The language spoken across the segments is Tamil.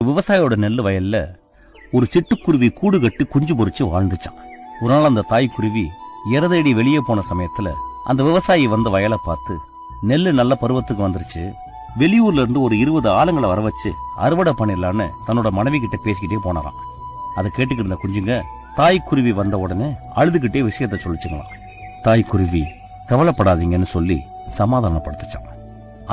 விவசாயியோட நெல் வயல்ல ஒரு சிட்டுக்குருவி கூடு கட்டி குஞ்சு பொறிச்சு வாழ்ந்துச்சான். ஒரு நாள் அந்த தாய்க்குருவி இறதேடி வெளியே போன சமயத்துல அந்த விவசாயி வந்த வயலை பார்த்து, நெல்லு நல்ல பருவத்துக்கு வந்துருச்சு, வெளியூர்ல இருந்து ஒரு 20 ஆளுங்களை வர வச்சு அறுவடை பண்ணிடலான்னு தன்னோட மனைவி கிட்ட பேசிக்கிட்டே போனாராம். அதை கேட்டுக்கிட்டு இருந்த குஞ்சுங்க தாய்க்குருவி வந்த உடனே அழுதுகிட்டே விஷயத்த சொல்லிச்சுங்களாம். தாய்க்குருவி கவலைப்படாதீங்கன்னு சொல்லி சமாதானப்படுத்துச்சான்.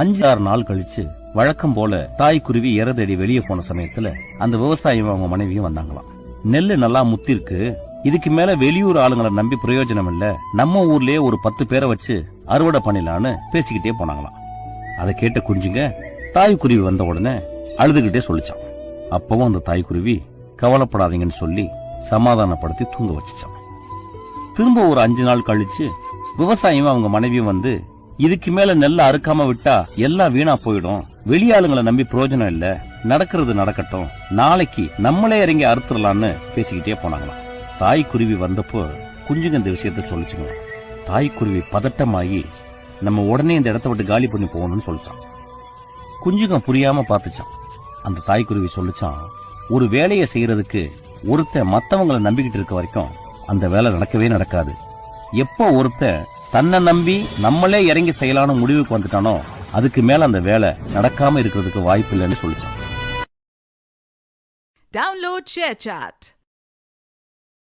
5-6 நாள் கழிச்சு வழக்கம் போல தாய்க்குருவி இறதேடி வெளியே போன சமயத்துல அந்த விவசாயியும் அவங்க மனைவியும் வந்தாங்களாம். நெல்லு நல்லா முத்திருக்கு, இதுக்கு மேல வெளியூர் ஆளுங்களை நம்பி பிரயோஜனம் இல்ல, நம்ம ஊர்லயே ஒரு 10 பேரை வச்சு அறுவடை பண்ணிடலான்னு பேசிக்கிட்டே போனாங்களாம். அதை கேட்ட குஞ்சுங்க தாய்க்குருவி வந்த உடனே அழுதுகிட்டே சொல்லிச்சான். அப்பவும் அந்த தாய்க்குருவி கவலைப்படாதீங்கன்னு சொல்லி சமாதானப்படுத்தி தூங்க வச்சுச்சான். திரும்ப ஒரு 5 நாள் கழிச்சு விவசாயியும் அவங்க மனைவியும் வந்து, இதுக்கு மேல நெல்ல அறுக்காம விட்டா எல்லாம் வீணா போயிடும், வெளியாளுங்களை நம்பி பிரயோஜனம் இல்ல, நடக்கிறது நடக்கட்டும், நாளைக்கு நம்மளே இறங்கி அறுத்துடலான்னு பேசிக்கிட்டே போனாங்களாம். தாய்க்குருவி வந்தப்போ குஞ்சுங்க இந்த விஷயத்த சொல்லிச்சுங்க. தாய்க்குருவி பதட்டமாகி நம்ம உடனே இந்த இடத்த விட்டு காலி பண்ணி போகணும்னு சொல்லிச்சான். குஞ்சுங்க புரியாம பார்த்துச்சான். அந்த தாய்க்குருவி சொல்லிச்சான், ஒரு வேலையை செய்யறதுக்கு ஒருத்தன் மத்தவங்களை நம்பிக்கிட்டு இருக்க வரைக்கும் அந்த வேலை நடக்கவே நடக்காது. எப்போ ஒருத்தன் தன்னை நம்பி நம்மளே இறங்கி செய்யலான்னு முடிவுக்கு வந்துட்டானோ அதுக்கு மேல அந்த வேலை நடக்காம இருக்கிறதுக்கு வாய்ப்பு இல்லைன்னு சொல்லிச்சான். Download ShareChat.